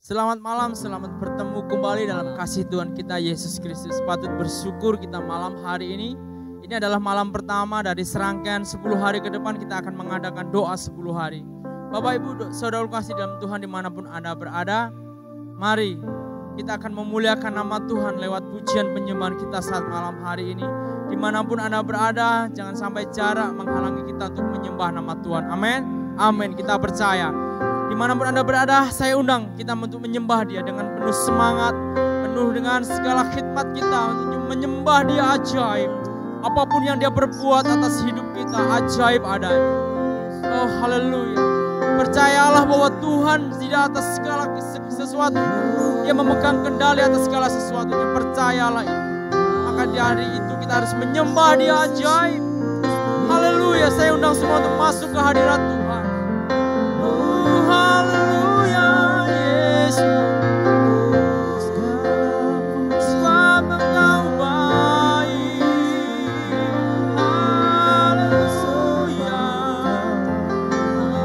Selamat malam, selamat bertemu kembali dalam kasih Tuhan kita Yesus Kristus. Patut bersyukur kita malam hari ini. Ini adalah malam pertama dari serangkaian 10 hari ke depan kita akan mengadakan doa 10 hari. Bapak Ibu, saudara kasih dalam Tuhan dimanapun Anda berada, mari kita akan memuliakan nama Tuhan lewat pujian penyembahan kita saat malam hari ini. Dimanapun Anda berada, jangan sampai jarak menghalangi kita untuk menyembah nama Tuhan. Amin. Amin, kita percaya. Dimanapun Anda berada, saya undang kita untuk menyembah Dia dengan penuh semangat, penuh dengan segala khidmat kita untuk menyembah Dia ajaib. Apapun yang Dia perbuat atas hidup kita, ajaib adanya. Oh haleluya. Percayalah bahwa Tuhan di atas segala sesuatu, Dia memegang kendali atas segala sesuatunya. Percayalah itu. Maka di hari itu kita harus menyembah Dia ajaib. Haleluya. Saya undang semua untuk masuk ke hadirat Tuhan. Haleluya, Yesus, selama Engkau baik. Haleluya,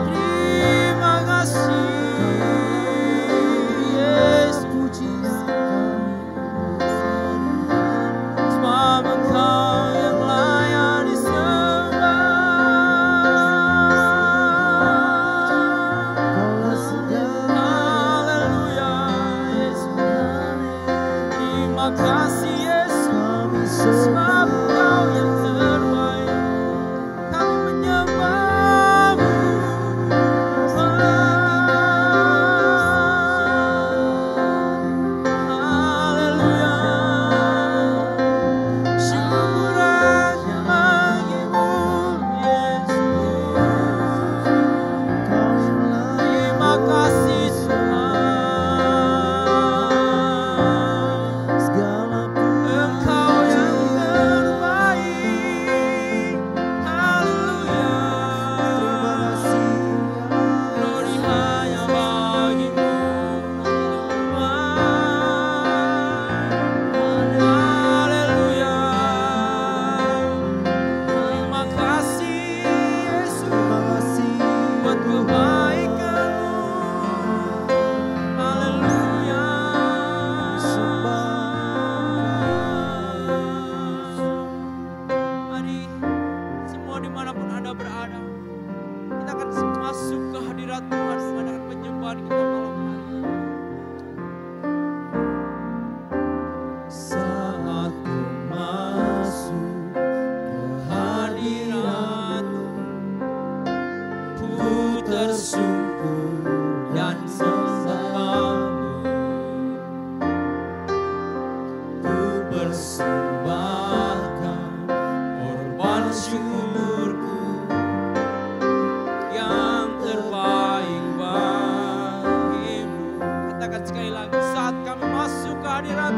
terima kasih, Yesus, selama Engkau yang layak disembah. Kasih Yesus, sebab Engkau yang terbaik. Kami menyembah-Mu. Haleluya. Syukuran bagi-Mu, Yesus. Terima kasih Tuhan. Saat masuk ke hadirat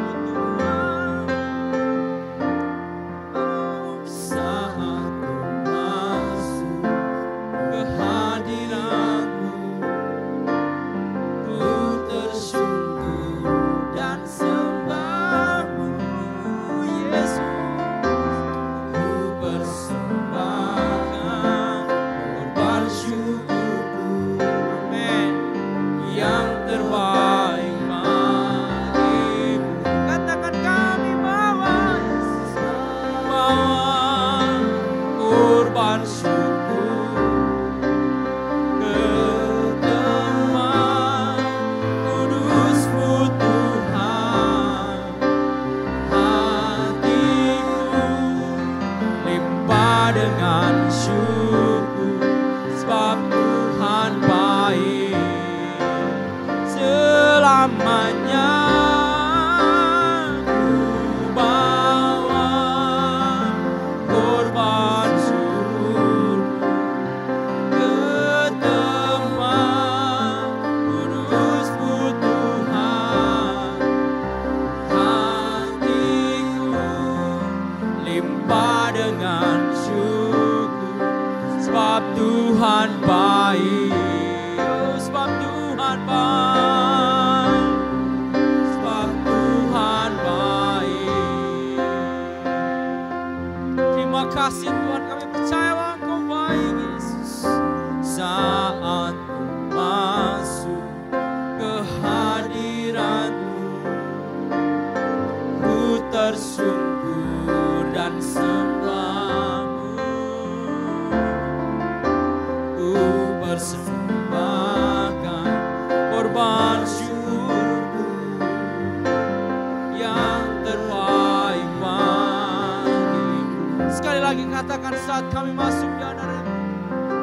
saat kami masuk di hadirat-Mu,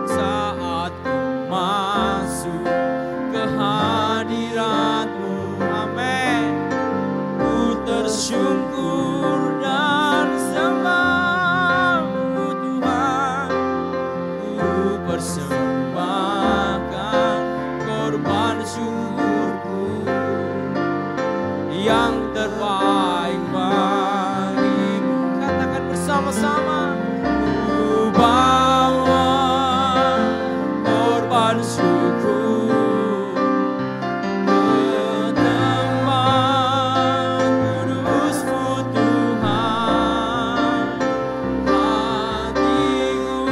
saat ku masuk ke hadirat-Mu, amin. Ku tersyukur dan sembah-Mu Tuhan, ku persembahkan korban syukurku yang terbaik bagimu. Katakan bersama-sama, ku bawa korban syukur ke tempat kudus-Mu Tuhan. Hatiku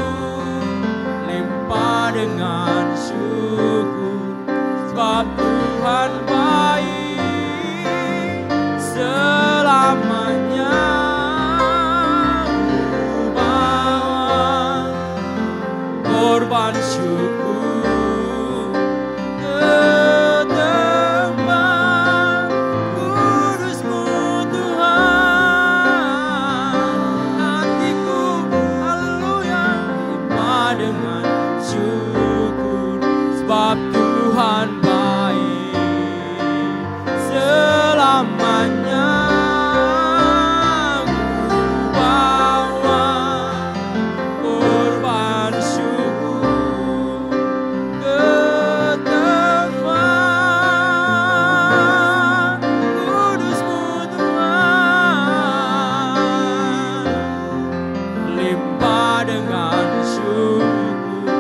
limpah dengan syukur, sebab Tuhan baik selamanya. Ku bawa korban syukur ke tempat kudus-Mu Tuhan. Hatiku, haleluya, limpah dengan syukur, sebab Tuhan baik selamanya. Ku bawa korban syukur ke tempat kudus-Mu Tuhan. Limpah dengan syukur,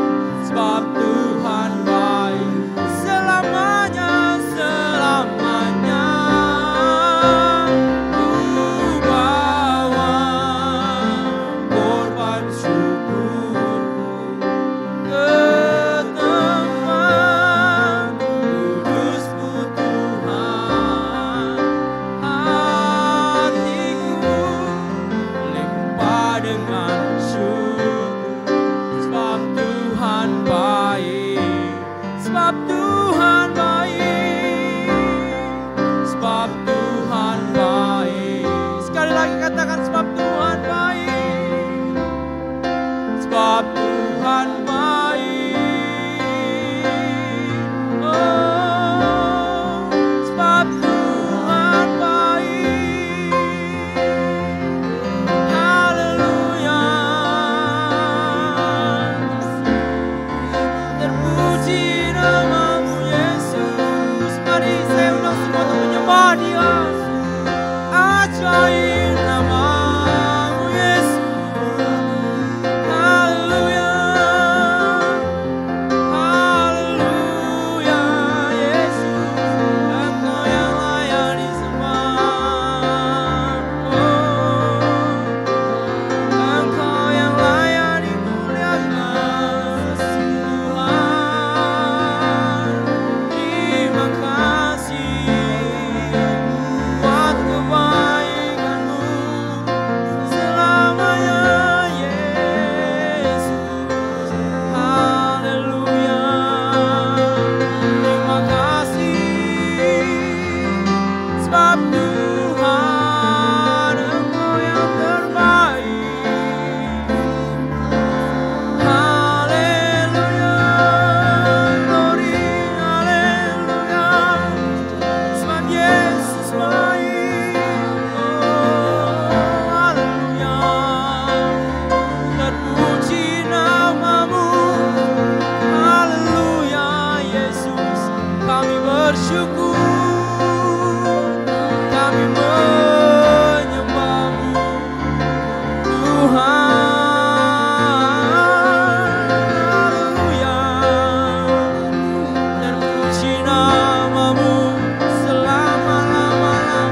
sebab Tuhan baik selamanya, selamanya. Ku bawa korban syukurku ke tempat kudus-Mu Tuhan. Hatiku limpah dengan syukur, sebab Tuhan baik, sebab Tuhan baik, sebab Tuhan baik. Sekali lagi katakan, sebab Tuhan baik, sebab Tuhan baik. Oh, sebab Tuhan baik. Haleluya. Terpuji nama-Mu Yesus. Mari saya undang semua untuk menyembah Dia. Ajaib nama-Mu Yesus. Haleluya. Haleluya Yesus. Engkau yang layak disembah. Engkau yang layak dimuliakan. Tuhan, terima kasih buat kebaikan-Mu selamanya, Yesus. Haleluya. Terima kasih, sebab Tuhan Engkau yang terbaik. Haleluya, glory, haleluya, sebab Yesus baik. Oh, haleluya, terpuji nama-Mu. Haleluya, Yesus, kami bersyukur, kami menyembah-Mu Tuhan. Haleluya, terpuji nama-Mu selama-lamanya,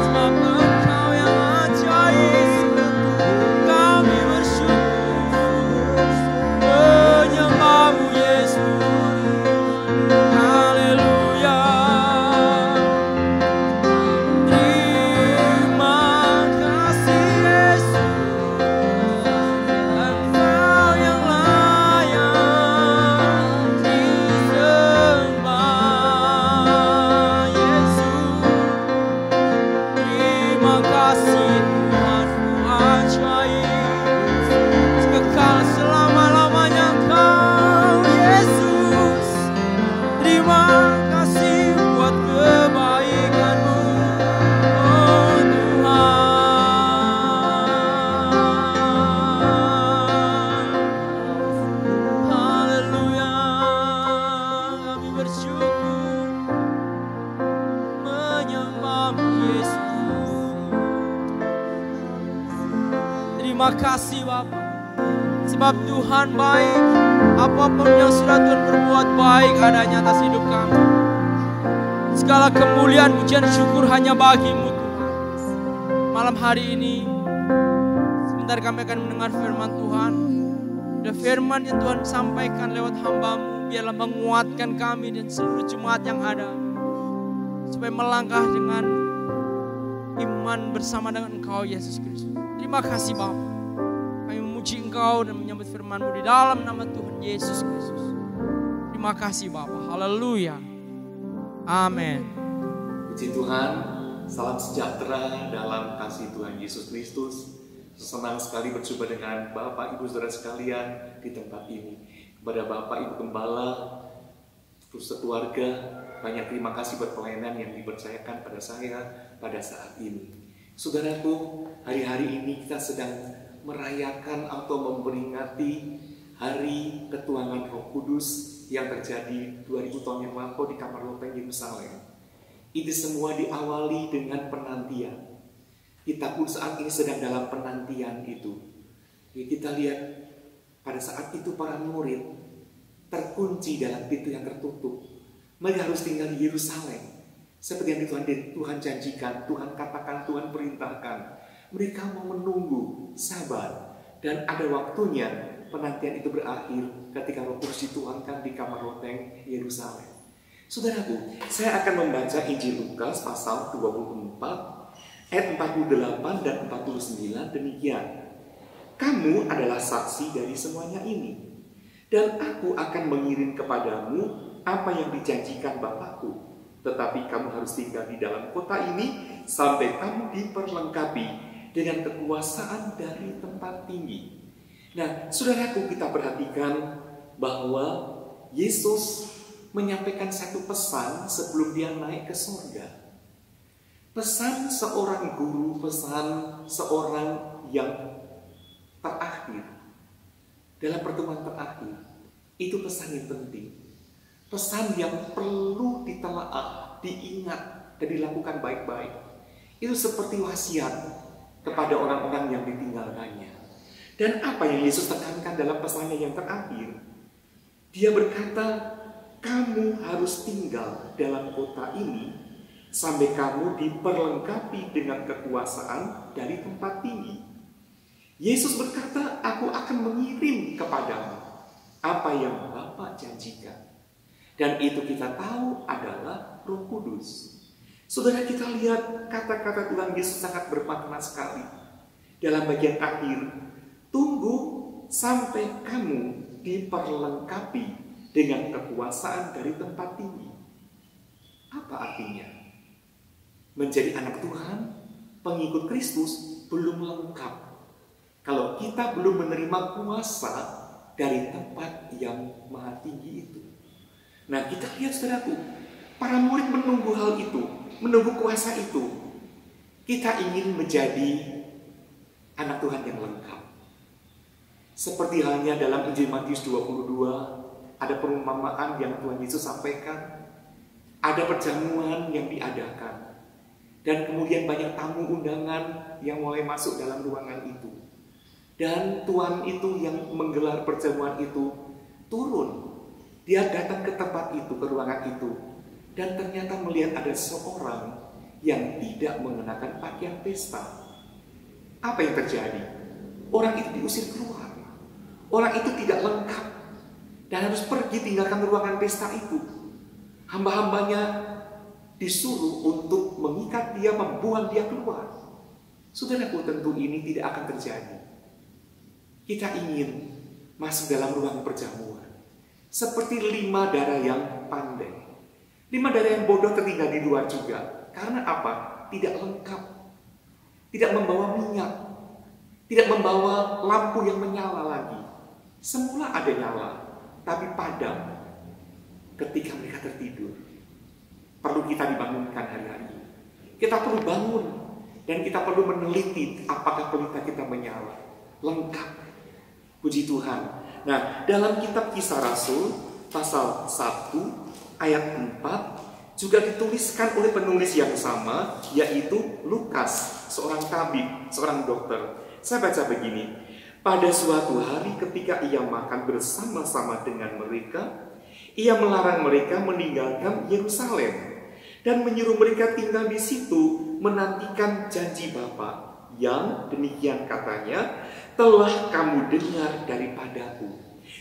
sebab Engkau yang ajaib. Kami bersyukur, menyembah-Mu Yesus. Terima kasih Bapa. Sebab Tuhan baik. Apapun yang sudah Tuhan berbuat baik adanya atas hidup kami. Segala kemuliaan, pujian, syukur hanya bagi-Mu Tuhan. Malam hari ini, sebentar kami akan mendengar firman Tuhan. Dan firman yang Tuhan sampaikan lewat hamba-Mu, biarlah menguatkan kami dan seluruh jemaat yang ada. Supaya melangkah dengan iman bersama dengan Engkau, Yesus Kristus. Terima kasih Bapa. Kami memuji Engkau dan menyambut firman-Mu di dalam nama Tuhan Yesus Kristus. Terima kasih Bapa. Haleluya. Amin. Puji Tuhan, salam sejahtera dalam kasih Tuhan Yesus Kristus. Senang sekali berjumpa dengan Bapak Ibu Saudara sekalian di tempat ini. Kepada Bapak Ibu Gembala, terus sekeluarga, banyak terima kasih buat pelayanan yang dipercayakan pada saya pada saat ini. Saudaraku, hari-hari ini kita sedang merayakan atau memperingati Hari Ketuhanan Roh Kudus yang terjadi 2000 tahun yang lampau di Kamar Loteng Yerusalem. Itu semua diawali dengan penantian. Kita pun saat ini sedang dalam penantian itu. Kita lihat pada saat itu para murid terkunci dalam pintu yang tertutup. Mereka harus tinggal di Yerusalem. Seperti yang Tuhan janjikan, Tuhan katakan, Tuhan perintahkan. Mereka mau menunggu, sabar. Dan ada waktunya penantian itu berakhir ketika Roh Kudus dituangkan di Kamar Loteng Yerusalem. Saudaraku, saya akan membaca Injil Lukas pasal 24 ayat 48 dan 49 demikian. Kamu adalah saksi dari semuanya ini, dan aku akan mengirim kepadamu apa yang dijanjikan Bapakku. Tetapi kamu harus tinggal di dalam kota ini sampai kamu diperlengkapi dengan kekuasaan dari tempat tinggi. Nah, saudaraku, kita perhatikan bahwa Yesus menyampaikan satu pesan sebelum dia naik ke surga. Pesan seorang guru, pesan seorang yang terakhir. Dalam pertemuan terakhir, itu pesan yang penting. Pesan yang perlu ditelaah, diingat, dan dilakukan baik-baik. Itu seperti wasiat kepada orang-orang yang ditinggalkannya. Dan apa yang Yesus tekankan dalam pesannya yang terakhir? Dia berkata, kamu harus tinggal dalam kota ini sampai kamu diperlengkapi dengan kekuasaan dari tempat tinggi. Yesus berkata, aku akan mengirim kepadamu apa yang Bapa janjikan. Dan itu kita tahu adalah Roh Kudus. Saudara, kita lihat kata-kata Tuhan Yesus sangat bermakna sekali. Dalam bagian akhir, tunggu sampai kamu diperlengkapi dengan kekuasaan dari tempat tinggi. Apa artinya? Menjadi anak Tuhan, pengikut Kristus belum lengkap kalau kita belum menerima kuasa dari tempat yang maha tinggi itu. Nah, kita lihat saudaraku, para murid menunggu hal itu, menunggu kuasa itu. Kita ingin menjadi anak Tuhan yang lengkap. Seperti halnya dalam Injil Matius 22, ada perumpamaan yang Tuhan Yesus sampaikan, ada perjamuan yang diadakan, dan kemudian banyak tamu undangan yang mulai masuk dalam ruangan itu. Dan Tuhan itu yang menggelar perjamuan itu turun. Dia datang ke tempat itu, ke ruangan itu, dan ternyata melihat ada seorang yang tidak mengenakan pakaian pesta. Apa yang terjadi? Orang itu diusir keluar. Orang itu tidak lengkap dan harus pergi tinggalkan ruangan pesta itu. Hamba-hambanya disuruh untuk mengikat dia, membuang dia keluar. Saudaraku, tentu ini tidak akan terjadi. Kita ingin masuk dalam ruang perjamuan seperti 5 darah yang pandai. 5 darah yang bodoh tertinggal di luar juga. Karena apa? Tidak lengkap. Tidak membawa minyak. Tidak membawa lampu yang menyala lagi. Semula ada nyala, tapi padam ketika mereka tertidur. Perlu kita dibangunkan hari-hari ini. Kita perlu bangun dan kita perlu meneliti apakah pelita kita menyala. Lengkap. Puji Tuhan. Nah, dalam kitab Kisah Rasul pasal 1 ayat 4 juga dituliskan oleh penulis yang sama, yaitu Lukas, seorang tabib, seorang dokter. Saya baca begini. Pada suatu hari ketika ia makan bersama-sama dengan mereka, ia melarang mereka meninggalkan Yerusalem dan menyuruh mereka tinggal di situ menantikan janji Bapa yang demikian katanya telah kamu dengar daripadaku.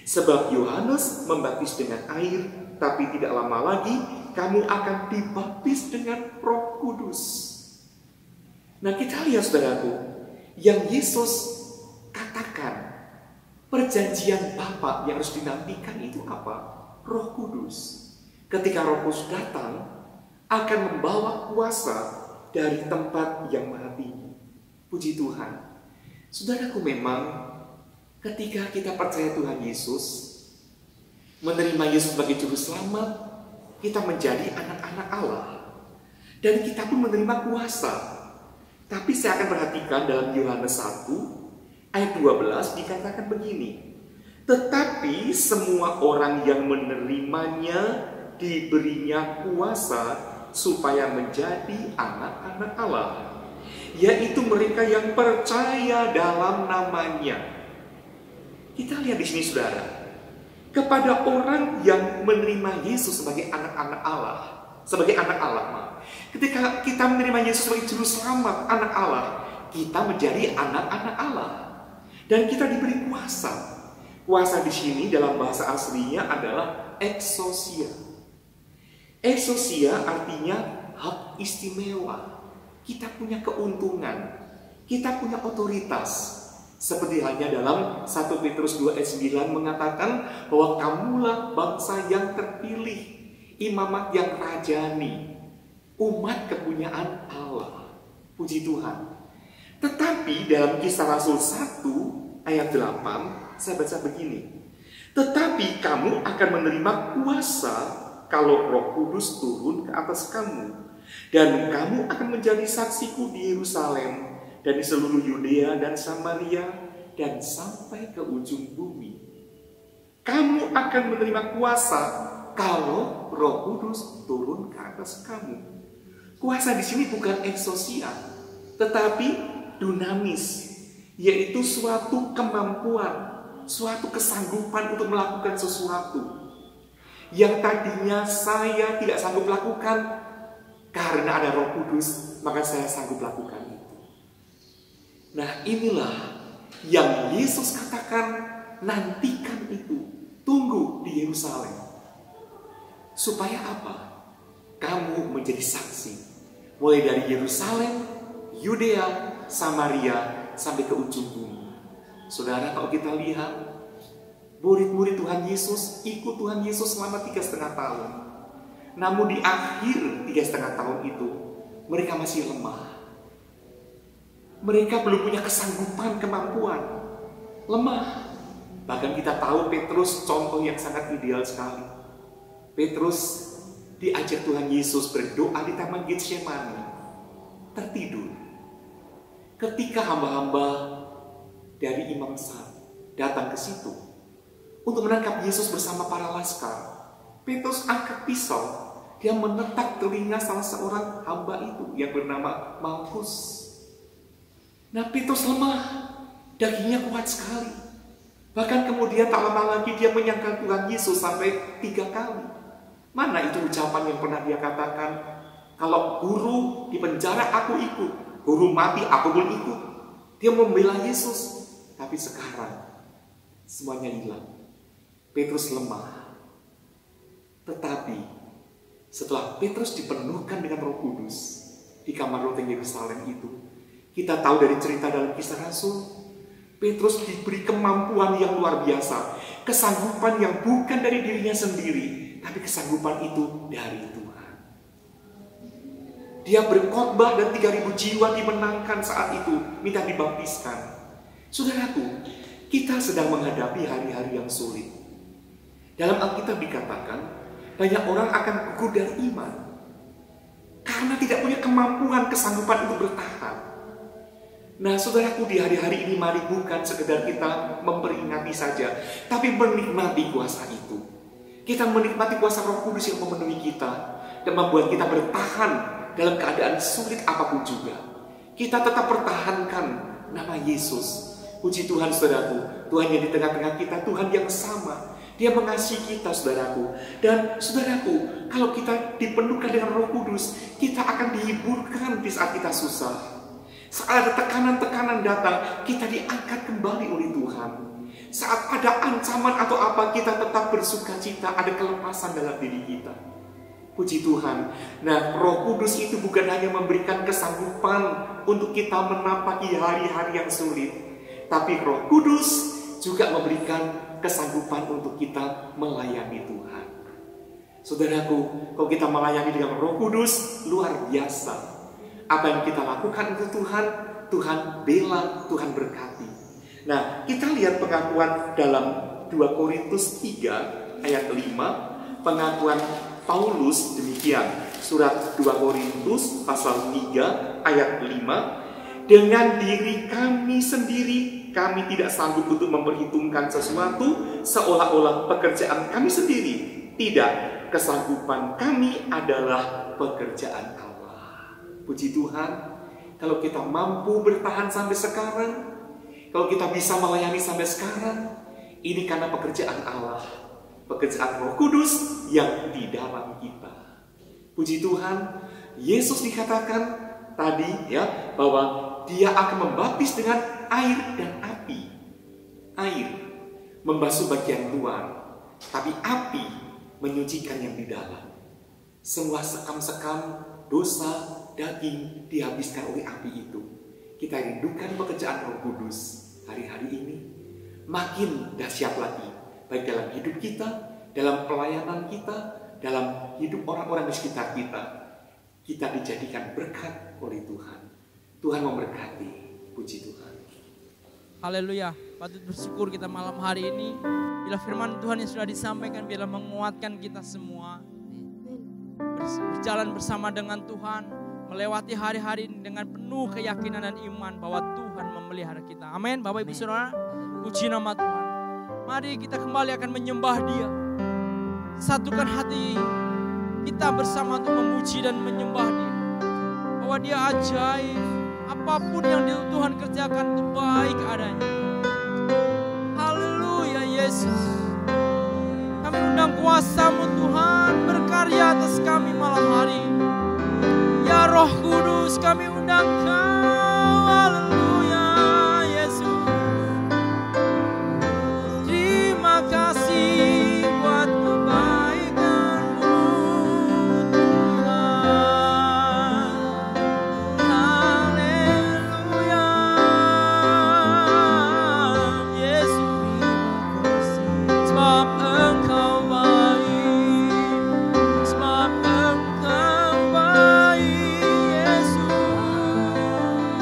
Sebab Yohanes membaptis dengan air, tapi tidak lama lagi kamu akan dibaptis dengan Roh Kudus. Nah, kita lihat saudaraku, yang Yesus katakan perjanjian Bapa yang harus dinantikan itu apa? Roh Kudus. Ketika Roh Kudus datang, akan membawa kuasa dari tempat yang maha tinggi. Puji Tuhan. Saudaraku, memang ketika kita percaya Tuhan Yesus, menerima Yesus sebagai juru selamat, kita menjadi anak-anak Allah. Dan kita pun menerima kuasa. Tapi saya akan perhatikan dalam Yohanes 1 ayat 12 dikatakan begini. Tetapi semua orang yang menerimanya diberinya kuasa supaya menjadi anak-anak Allah, yaitu mereka yang percaya dalam namanya. Kita lihat di sini saudara, kepada orang yang menerima Yesus sebagai anak-anak Allah, sebagai anak Allah, ketika kita menerima Yesus sebagai juru selamat, anak Allah, kita menjadi anak-anak Allah dan kita diberi kuasa. Kuasa di sini dalam bahasa aslinya adalah exousia. Exousia artinya hak istimewa. Kita punya keuntungan, kita punya otoritas. Seperti halnya dalam 1 Petrus 2 ayat 9 mengatakan bahwa kamulah bangsa yang terpilih, imamat yang rajani, umat kepunyaan Allah. Puji Tuhan. Tetapi dalam Kisah Rasul 1 ayat 8 saya baca begini. Tetapi kamu akan menerima kuasa kalau Roh Kudus turun ke atas kamu, dan kamu akan menjadi saksiku di Yerusalem dan di seluruh Yudea dan Samaria dan sampai ke ujung bumi. Kamu akan menerima kuasa kalau Roh Kudus turun ke atas kamu. Kuasa di sini bukan exousia, tetapi dunamis, yaitu suatu kemampuan, suatu kesanggupan untuk melakukan sesuatu yang tadinya saya tidak sanggup lakukan. Karena ada Roh Kudus, maka saya sanggup lakukan itu. Nah, inilah yang Yesus katakan, nantikan itu, tunggu di Yerusalem. Supaya apa? Kamu menjadi saksi, mulai dari Yerusalem, Yudea, Samaria, sampai ke ujung bumi. Saudara, kalau kita lihat, murid-murid Tuhan Yesus ikut Tuhan Yesus selama 3,5 tahun. Namun di akhir 3,5 tahun itu, mereka masih lemah. Mereka belum punya kesanggupan, kemampuan. Lemah. Bahkan kita tahu Petrus contoh yang sangat ideal sekali. Petrus diajak Tuhan Yesus berdoa di Taman Getsemani. Tertidur. Ketika hamba-hamba dari Imam Sad datang ke situ untuk menangkap Yesus bersama para laskar, Petrus angkat pisau. Dia menetak telinga salah seorang hamba itu yang bernama Malkus. Nah, Petrus lemah, dagingnya kuat sekali. Bahkan kemudian tak lama lagi dia menyangkal Tuhan Yesus sampai 3 kali. Mana itu ucapan yang pernah dia katakan? Kalau guru di penjara aku ikut, guru mati aku pun ikut. Dia membela Yesus. Tapi sekarang semuanya hilang. Petrus lemah. Tetapi setelah Petrus dipenuhkan dengan Roh Kudus di kamar loteng Yerusalem itu, kita tahu dari cerita dalam Kisah Rasul, Petrus diberi kemampuan yang luar biasa, kesanggupan yang bukan dari dirinya sendiri, tapi kesanggupan itu dari Tuhan. Dia berkhotbah dan 3.000 jiwa dimenangkan saat itu, minta dibaptiskan. Saudaraku, kita sedang menghadapi hari-hari yang sulit. Dalam Alkitab dikatakan, banyak orang akan gugur dari iman karena tidak punya kemampuan, kesanggupan untuk bertahan. Nah, saudaraku, di hari-hari ini mari bukan sekedar kita memperingati saja, tapi menikmati kuasa itu. Kita menikmati kuasa Roh Kudus yang memenuhi kita dan membuat kita bertahan dalam keadaan sulit apapun juga. Kita tetap pertahankan nama Yesus. Puji Tuhan saudaraku, Tuhan yang di tengah-tengah kita, Tuhan yang sama. Dia mengasihi kita saudaraku. Dan saudaraku, kalau kita dipenuhkan dengan Roh Kudus, kita akan dihiburkan di saat kita susah. Saat ada tekanan-tekanan datang, kita diangkat kembali oleh Tuhan. Saat ada ancaman atau apa, kita tetap bersuka cita, ada kelepasan dalam diri kita. Puji Tuhan. Nah, Roh Kudus itu bukan hanya memberikan kesanggupan untuk kita menapaki hari-hari yang sulit, tapi Roh Kudus juga memberikan kesanggupan untuk kita melayani Tuhan. Saudaraku, kalau kita melayani dengan Roh Kudus, luar biasa. Apa yang kita lakukan untuk Tuhan, Tuhan bela, Tuhan berkati. Nah, kita lihat pengakuan dalam 2 Korintus 3 ayat 5, pengakuan Paulus demikian. Surat 2 Korintus pasal 3 ayat 5, dengan diri kami sendiri, kami tidak sanggup untuk memperhitungkan sesuatu seolah-olah pekerjaan kami sendiri. Tidak, kesanggupan kami adalah pekerjaan Allah. Puji Tuhan, kalau kita mampu bertahan sampai sekarang, kalau kita bisa melayani sampai sekarang, ini karena pekerjaan Allah, pekerjaan Roh Kudus yang di dalam kita. Puji Tuhan, Yesus dikatakan tadi ya, bahwa Dia akan membaptis dengan air dan api. Air membasuh bagian luar, tapi api menyucikan yang di dalam. Semua sekam-sekam, dosa, daging dihabiskan oleh api itu. Kita rindukan pekerjaan Roh Kudus hari-hari ini. Makin dahsyat lagi, baik dalam hidup kita, dalam pelayanan kita, dalam hidup orang-orang di sekitar kita. Kita dijadikan berkat oleh Tuhan. Tuhan memberkati. Puji Tuhan. Haleluya. Patut bersyukur kita malam hari ini. Bila firman Tuhan yang sudah disampaikan, bila menguatkan kita semua. Berjalan bersama dengan Tuhan. Melewati hari-hari ini dengan penuh keyakinan dan iman bahwa Tuhan memelihara kita. Amin. Bapak Ibu Saudara, puji nama Tuhan. Mari kita kembali akan menyembah Dia. Satukan hati kita bersama untuk memuji dan menyembah Dia. Bahwa Dia ajaib. Apapun yang Tuhan kerjakan itu baik adanya. Haleluya Yesus. Kami undang kuasa-Mu Tuhan berkarya atas kami malam hari. Ya Roh Kudus, kami undang Kau. Haleluya Yesus. Terima kasih buat kebaikan-Mu Tuhan. Haleluya Yesus. Sebab Engkau baik, sebab Engkau baik Yesus.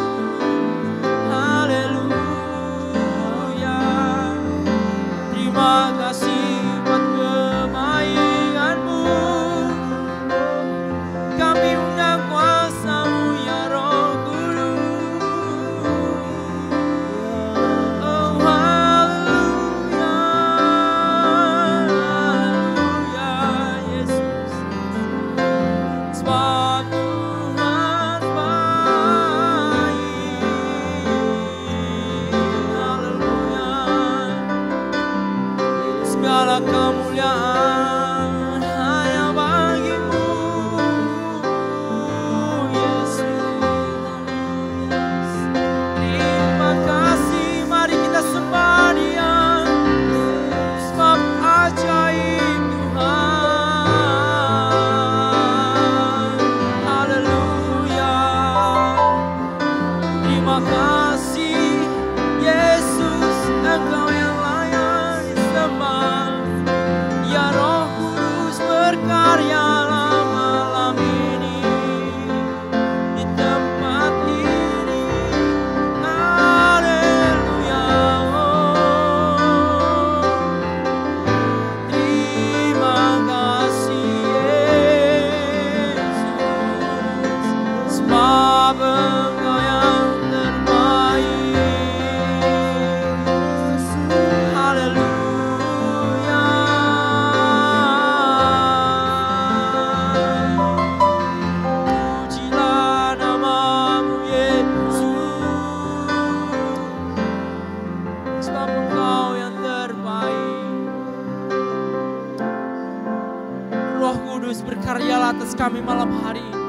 Kudus, berkaryalah atas kami malam hari ini.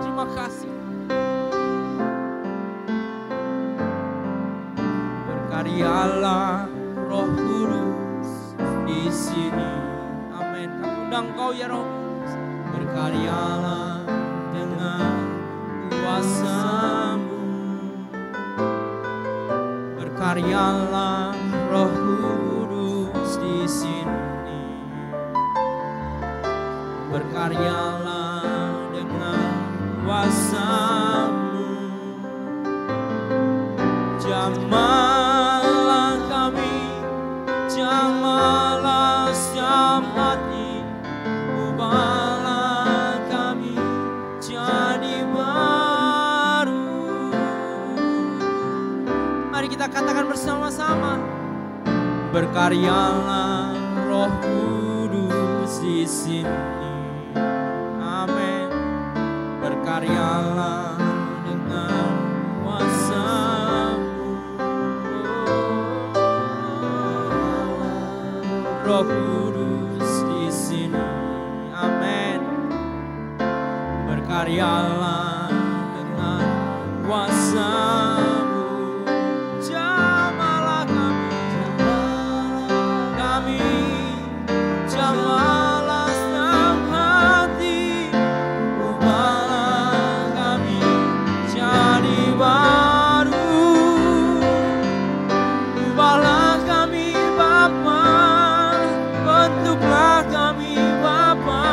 Terima kasih. Berkaryalah Roh Kudus di sini. Amin. Kami undang Kau ya Roh Kudus. Berkaryalah dengan kuasa-Mu. Berkaryalah Roh Kudus di sini. Berkaryalah dengan kuasa-Mu. Jamahlah kami, jamahlah setiap hati, ubahlah kami jadi baru. Mari kita katakan bersama-sama. Berkaryalah Roh Kudus di sini. Amin. Berkaryalah dengan kuasa-Mu. Roh Kudus di sini. Amin. Berkaryalah dengan kuasa-Mu. Jamahlah kami, jamahlah setiap hati, ubahlah kami jadi baru. Ubahlah kami Bapa, bentuklah kami Bapa,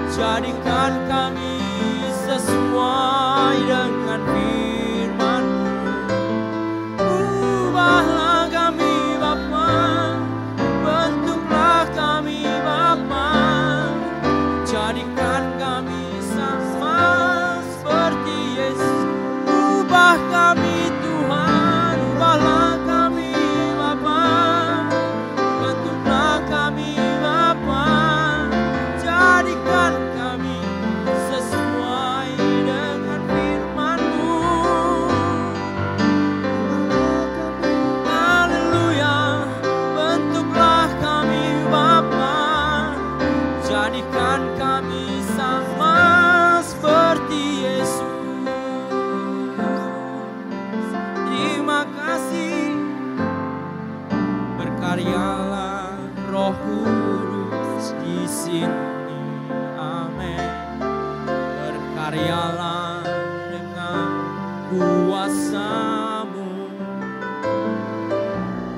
jadikan kami sesuai dengan firman-Mu. Ubahlah kami Bapa, bentuklah kami Bapa, jadikan kami sama seperti Yesus. Ubah kami Tuhan, ubahlah kami Bapa, bentuklah kami Bapa, jadikan kami sesuai dengan firman-Mu. Haleluya, bentuklah kami Bapa, jadikan kami sama seperti Yesus. Terima kasih. Berkaryalah Roh Kudus di sini. Amin. Berkaryalah dengan kuasa-Mu.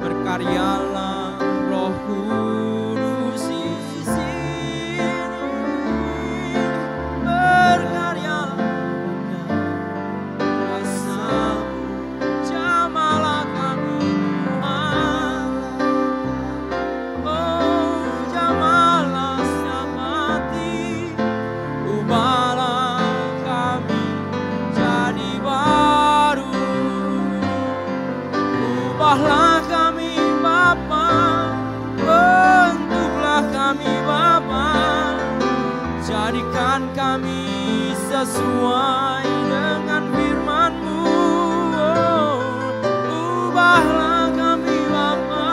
Berkaryalah Roh Kudus di sini. Berkaryalah dengan kuasa-Mu. Jamahlah kami Tuhan. Oh, jamahlah setiap hati, ubahlah kami jadi baru. Ubahlah kami Bapa, bentuklah kami Bapa, jadikan kami sesuai dengan firman-Mu. Oh, ubahlah kami Bapa,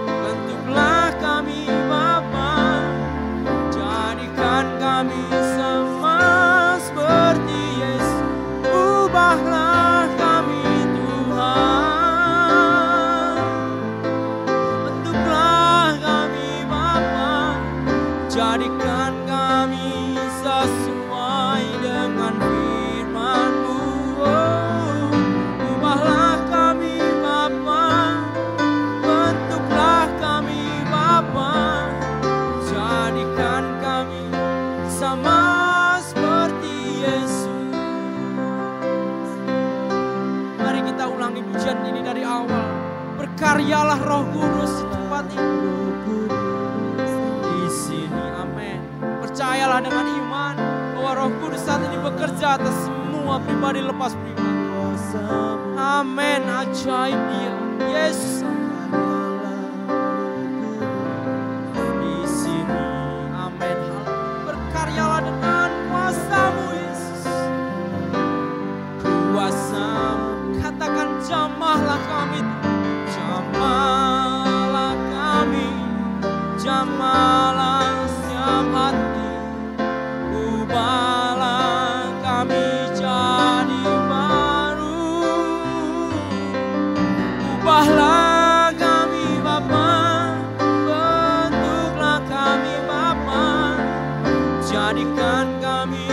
bentuklah kami Bapa, jadikan kami sama seperti Yesus. Ubahlah kami Tuhan, bentuklah kami Bapa, jadikan kami sesuai dengan firman-Mu. Oh, ubahlah kami Bapa, bentuklah kami Bapa, jadikan kami sama seperti Yesus. Mari kita ulangi pujian ini dari awal. Berkaryalah Roh Kudus di tempat ini. Di sini, amin. Percayalah dengan iman bahwa Roh Kudus saat ini bekerja atas semua pribadi lepas pribadi. Amin. Ajaib Dia, Yesus. Di sini, amin. Berkaryalah dengan kuasa-Mu Yesus. Kuasa-Mu, katakan jamahlah kami, jamahlah kami, jamahlah siapa. dalam hati. Ubahlah kami jadi baru. Ubahlah kami Bapa, bentuklah kami Bapa, jadikan kami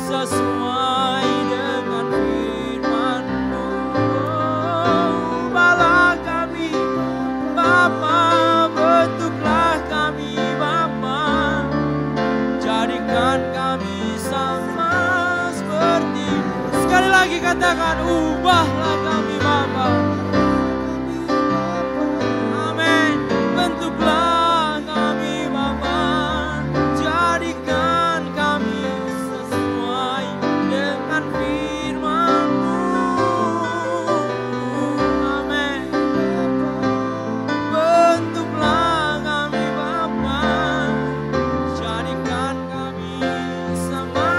sesuai dengan firman-Mu. Ubahlah kami Bapa, bentuklah kami Bapa, jadikan kami sama seperti. Sekali lagi katakan, ubahlah kami Bapa. Amin. Bentuklah kami Bapa, jadikan kami sesuai dengan firman-Mu. Amin. Bentuklah kami Bapa, jadikan kami sama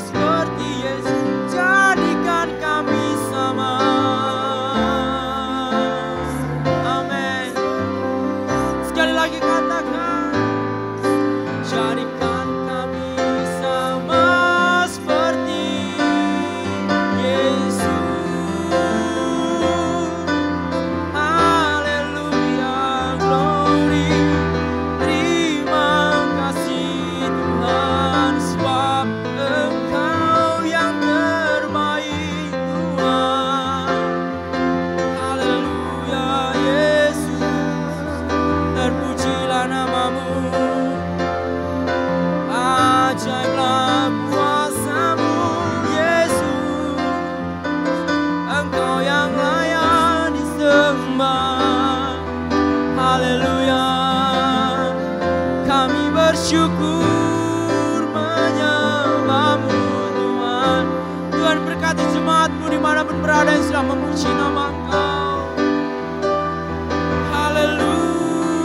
seperti Yesus, jadikan kami sama. Amin. Sekali lagi katakan, jadikan kami sama seperti Yesus. Haleluya, glory. Terima kasih Tuhan, sebab Engkau yang terbaik Tuhan. Haleluya Yesus, terpujilah nama-Mu. Ajaiblah kuasa-Mu Yesus, Engkau yang layak disembah. Haleluya, kami bersyukur menyembah-Mu Tuhan. Tuhan berkati jemaat-Mu dimanapun berada yang sedang memuji nama Engkau. Haleluya,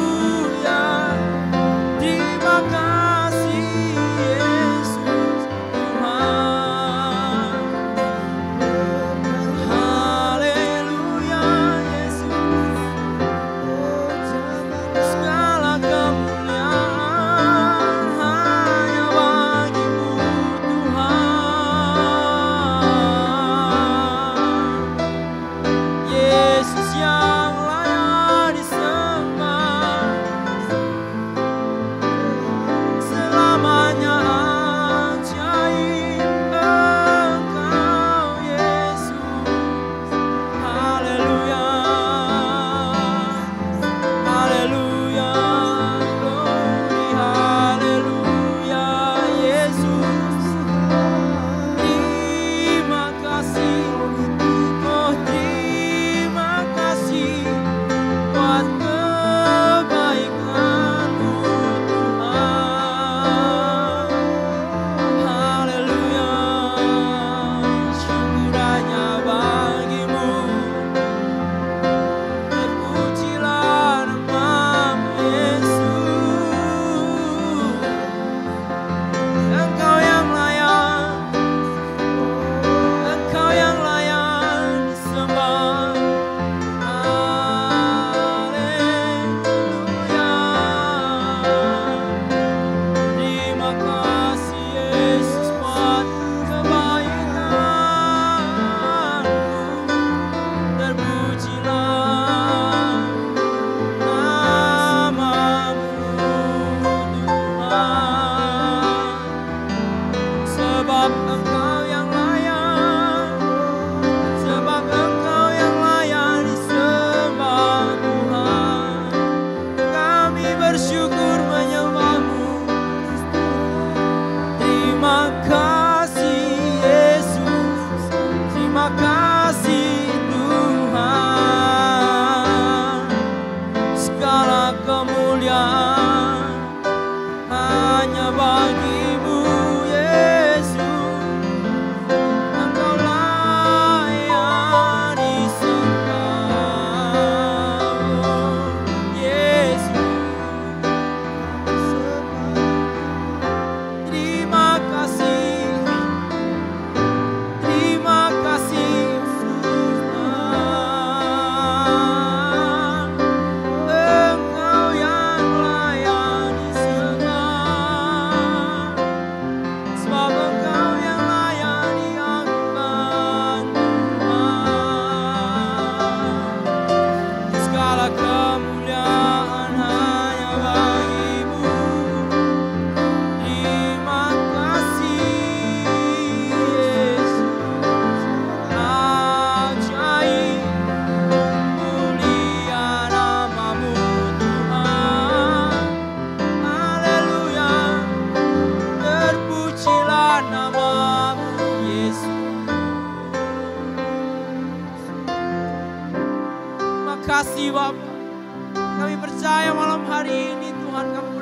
terima kasih Yesus Tuhan. Haleluya Yesus, segala kemuliaan hanya bagi-Mu Tuhan.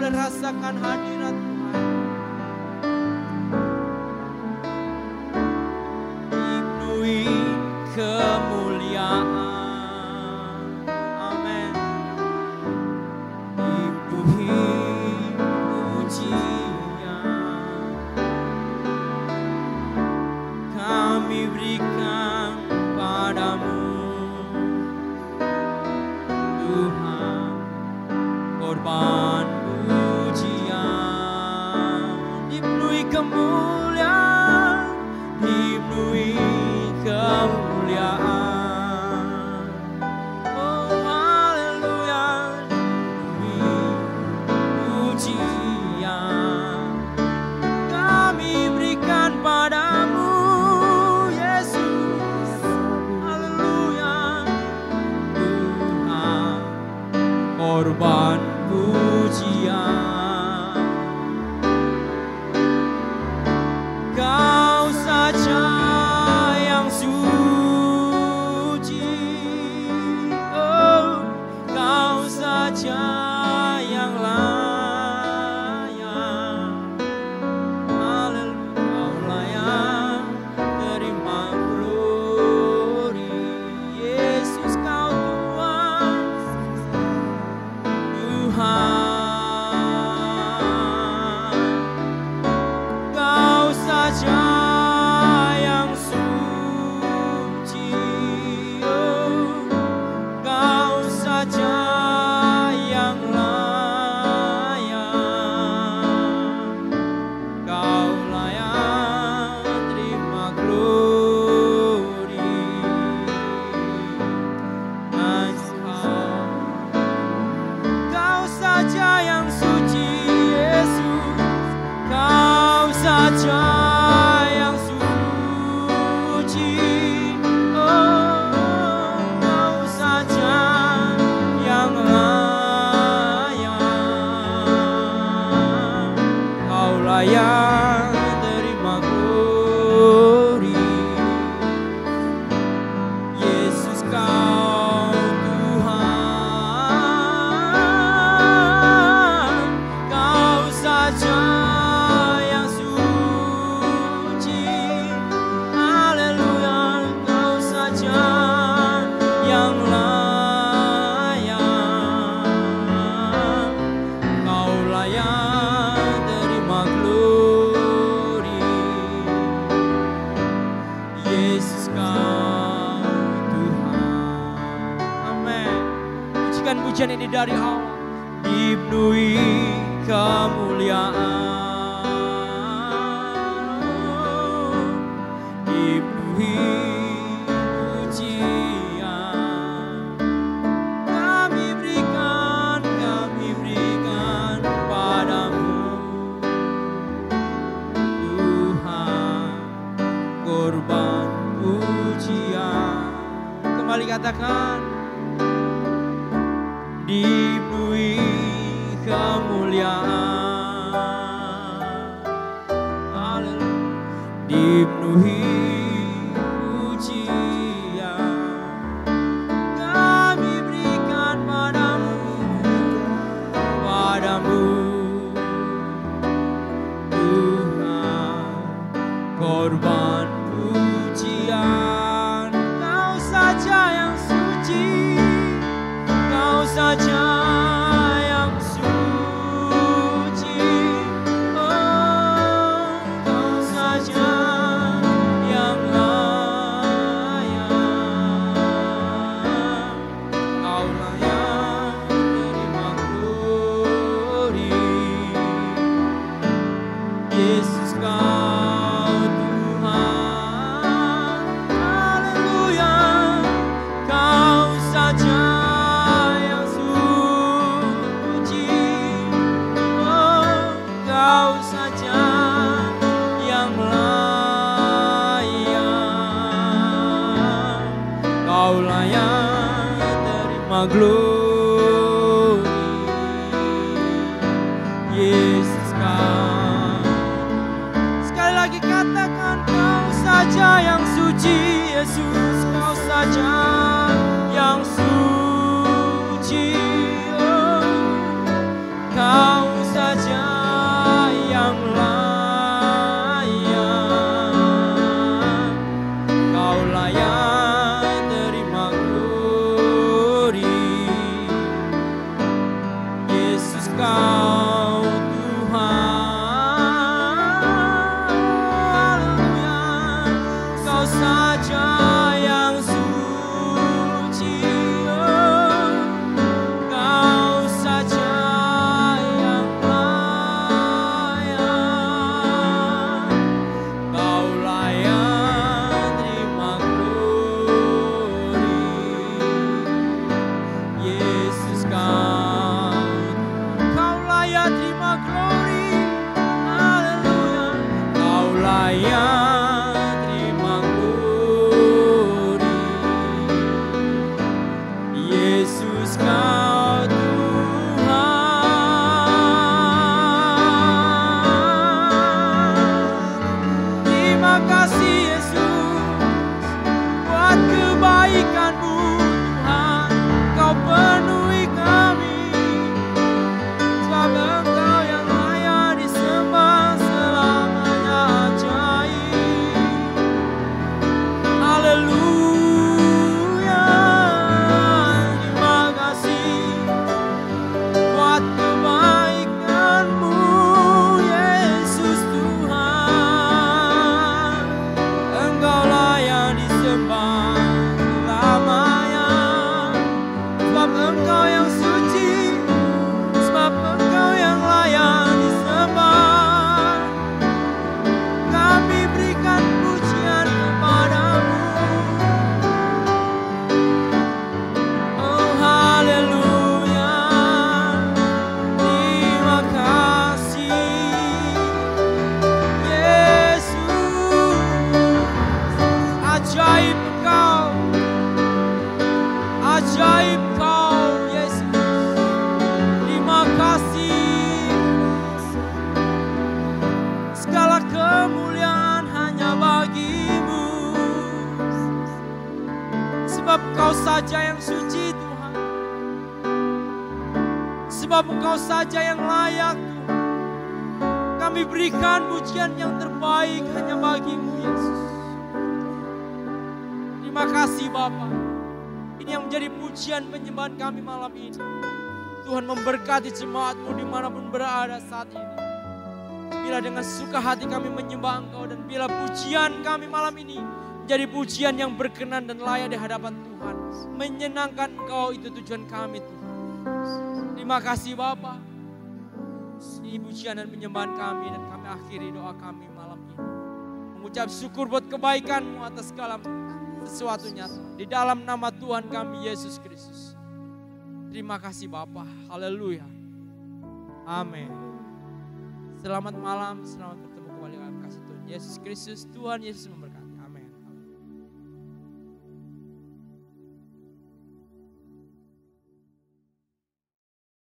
boleh rasakan hadirat Tuhan. Dipenuhi kemuliaan. Amin. Dipenuhi pujian. Kami berikan padamu Tuhan korban pujian. Dipenuhi kemuliaan, dipenuhi kemuliaan. Oh haleluya, dipenuhi pujian. Kami berikan padamu Yesus. Haleluya, Tuhan korban pujian. Kau saja yang suci, oh, Kau saja yang layak. Haleluya, Kau layak terima glory. Yesus Kau Tuhan, Kau saja yang suci, oh, Kau saja yang layak. Kau layak terima glory. Kau saja yang suci, Yesus. Kau saja yang suci, oh, Kau saja yang layak. Kau layak terima glory. Yesus Kau Tuhan, Kau saja yang suci. Haleluya, Kau saja yang layak. Kau layak terima glory. Yesus Kau Tuhan. Amin. Pujikan pujian ini dari Allah. Dipenuhi kemuliaan, dipenuhi pujian. Kami berikan padamu Tuhan korban pujian. Kembali katakan, dipenuhi kemuliaan. Haleluya. Dipenuhi pujian. Kami berikan padamu Tuhan korban pujian. Kau saja yang suci, Kau saja yang suci, oh, Kau saja yang layak. Kau layak terima glory. Yesus Kau Tuhan, haleluya. Kau saja yang suci, oh, Kau saja yang layak. Kau layak terima glory. Yesus Kau. Sekali lagi katakan, Kau saja yang suci, Yesus. Kau saja yang suci, oh, Kau saja saja yang layak, Kau layak terima glory. Yesus Kau Tuhan, haleluya. Kau saja yang suci, Kau saja yang layak, Kau layak terima glory. Yesus Kau layak terima glory, haleluya. Kau layak terima glory. Yesus Kau Tuhan. Terima kasih Yesus buat kebaikan-Mu Tuhan. Kau penuhi kami, sebab Engkau yang layak disembah selamanya ajaib. Haleluya. Terima kasih buat kebaikan-Mu Yesus Tuhan. Engkau layak disembah selamanya, sebab Engkau yang suci, sebab Engkau yang layak disembah. Kami berikan pujian kepadamu. Oh haleluya. Terima kasih Yesus. Ajaib Engkau, ajaib Kau Yesus. Terima kasih. Segala kemuliaan hanya bagi-Mu, sebab Kau saja yang suci Tuhan, sebab Engkau saja yang layak Tuhan. Kami berikan pujian yang terbaik hanya bagi-Mu Yesus. Terima kasih Bapa. Ini yang menjadi pujian penyembahan kami malam ini. Tuhan memberkati jemaat-Mu dimanapun berada saat ini. Bila dengan suka hati kami menyembah Engkau, dan bila pujian kami malam ini menjadi pujian yang berkenan dan layak di hadapan Tuhan, menyenangkan Engkau, itu tujuan kami Tuhan. Terima kasih Bapa. Ini pujian dan penyembahan kami, dan kami akhiri doa kami malam ini. Mengucap syukur buat kebaikan-Mu atas segala sesuatunya di dalam nama Tuhan kami Yesus Kristus. Terima kasih Bapa. Haleluya. Amin. Selamat malam, selamat bertemu kembali dalam kasih Tuhan Yesus Kristus. Tuhan Yesus memberkati.